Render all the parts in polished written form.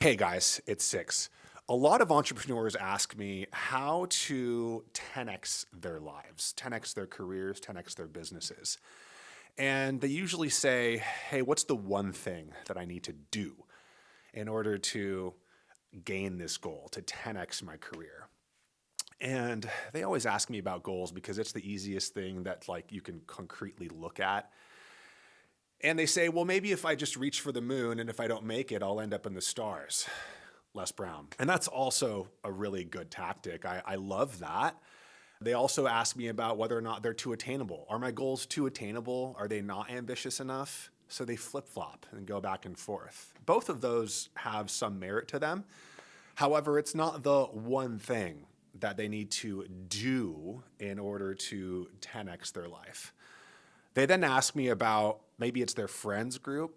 Hey guys, it's Six. A lot of entrepreneurs ask me how to 10x their lives, 10x their careers, 10x their businesses. And they usually say, hey, what's the one thing that I need to do in order to gain this goal, to 10x my career? And they always ask me about goals because it's the easiest thing that you can concretely look at. And they say, well, maybe if I just reach for the moon and if I don't make it, I'll end up in the stars. Les Brown. And that's also a really good tactic. I love that. They also ask me about whether or not they're too attainable. Are my goals too attainable? Are they not ambitious enough? So they flip-flop and go back and forth. Both of those have some merit to them. However, it's not the one thing that they need to do in order to 10x their life. They then ask me about maybe it's their friends group.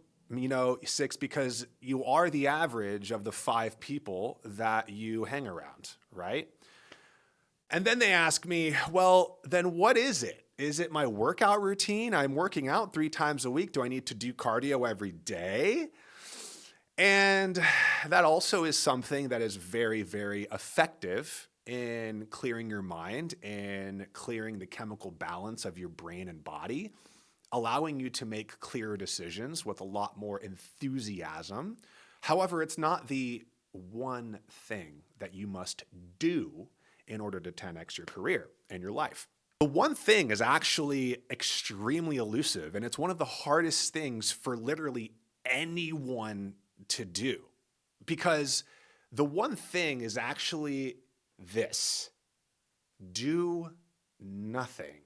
Six, because you are the average of the 5 people that you hang around, right? And then they ask me, well, then what is it? Is it my workout routine? I'm working out 3 times a week. Do I need to do cardio every day? And that also is something that is very, very effective in clearing your mind and clearing the chemical balance of your brain and body, allowing you to make clearer decisions with a lot more enthusiasm. However, it's not the one thing that you must do in order to 10x your career and your life. The one thing is actually extremely elusive, and it's one of the hardest things for literally anyone to do, because the one thing is actually this: do nothing.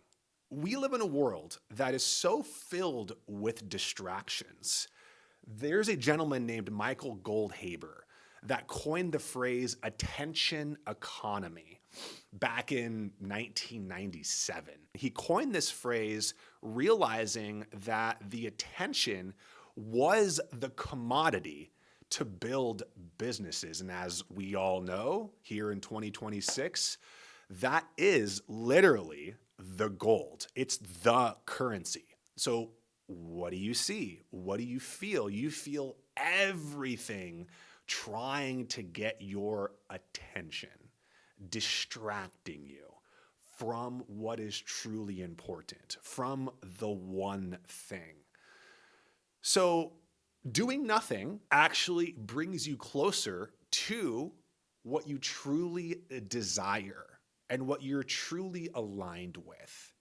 We live in a world that is so filled with distractions. There's a gentleman named Michael Goldhaber that coined the phrase attention economy back in 1997. He coined this phrase realizing that the attention was the commodity to build businesses. And as we all know, here in 2026, that is literally the gold. It's the currency. So what do you see? What do you feel? You feel everything trying to get your attention, distracting you from what is truly important, from the one thing. So doing nothing actually brings you closer to what you truly desire and what you're truly aligned with.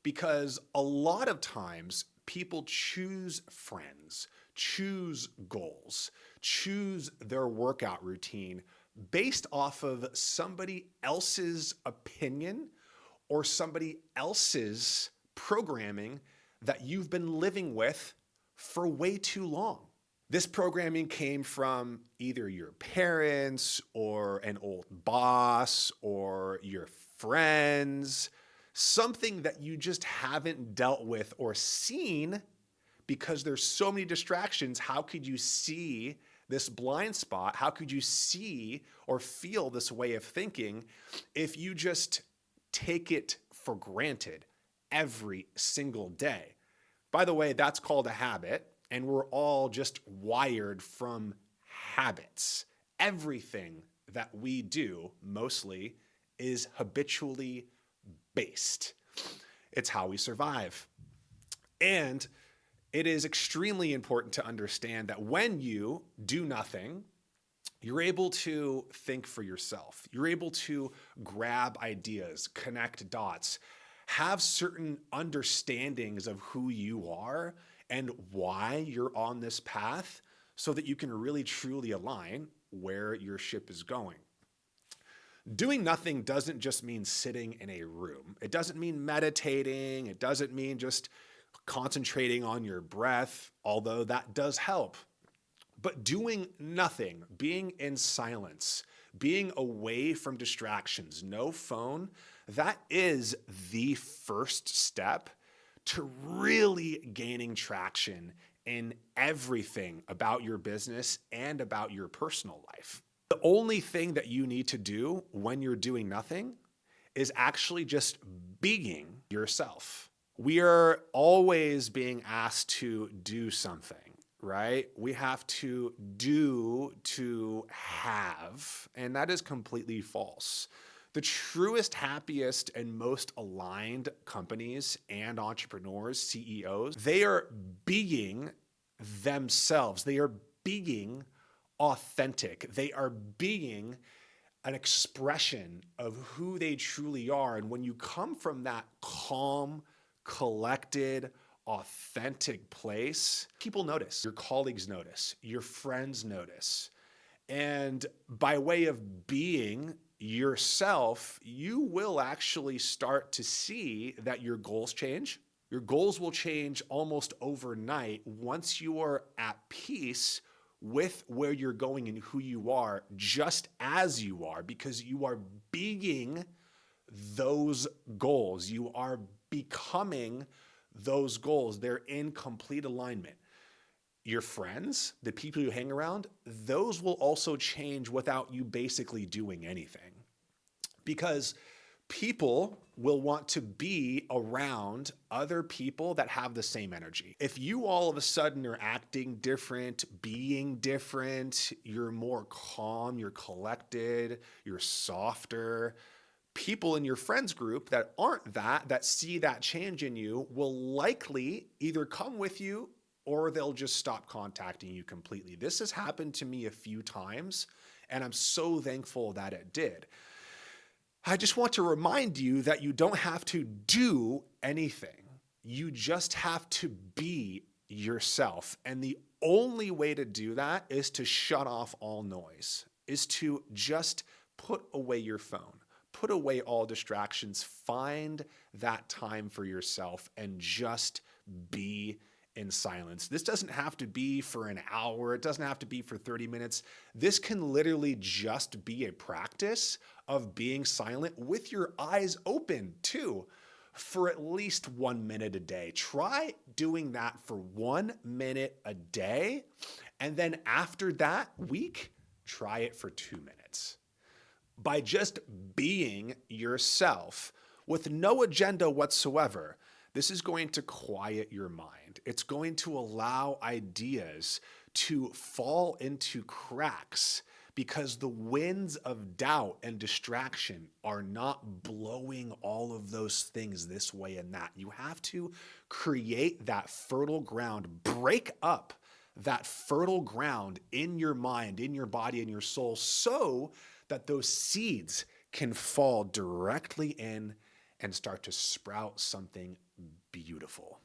Because a lot of times people choose friends, choose goals, choose their workout routine based off of somebody else's opinion or somebody else's programming that you've been living with for way too long. This programming came from either your parents or an old boss or your friends, something that you just haven't dealt with or seen because there's so many distractions. How could you see this blind spot? How could you see or feel this way of thinking if you just take it for granted every single day? By the way, that's called a habit. And we're all just wired from habits. Everything that we do mostly is habitually based. It's how we survive. And it is extremely important to understand that when you do nothing, you're able to think for yourself. You're able to grab ideas, connect dots, have certain understandings of who you are and why you're on this path so that you can really truly align where your ship is going. Doing nothing doesn't just mean sitting in a room. It doesn't mean meditating. It doesn't mean just concentrating on your breath, although that does help. But doing nothing, being in silence, being away from distractions, no phone, that is the first step to really gaining traction in everything about your business and about your personal life. The only thing that you need to do when you're doing nothing is actually just being yourself. We are always being asked to do something, right? We have to do to have, and that is completely false. The truest, happiest, and most aligned companies and entrepreneurs, CEOs, they are being themselves. They are being authentic. They are being an expression of who they truly are. And when you come from that calm, collected, authentic place, people notice. Your colleagues notice. Your friends notice. And by way of being yourself, you will actually start to see that your goals change. Your goals will change almost overnight once you are at peace with where you're going and who you are, just as you are, because you are being those goals. You are becoming those goals. They're in complete alignment. Your friends, the people you hang around, those will also change without you basically doing anything. Because people will want to be around other people that have the same energy. If you all of a sudden are acting different, being different, you're more calm, you're collected, you're softer, people in your friends group that aren't that see that change in you will likely either come with you or they'll just stop contacting you completely. This has happened to me a few times, and I'm so thankful that it did. I just want to remind you that you don't have to do anything. You just have to be yourself. And the only way to do that is to shut off all noise, is to just put away your phone, put away all distractions, find that time for yourself and just be in silence. This doesn't have to be for an hour. It doesn't have to be for 30 minutes. This can literally just be a practice of being silent with your eyes open too, for at least 1 minute a day. Try doing that for 1 minute a day. And then after that week, try it for 2 minutes. By just being yourself with no agenda whatsoever, this is going to quiet your mind. It's going to allow ideas to fall into cracks because the winds of doubt and distraction are not blowing all of those things this way and that. You have to create that fertile ground, break up that fertile ground in your mind, in your body, in your soul, so that those seeds can fall directly in and start to sprout something beautiful.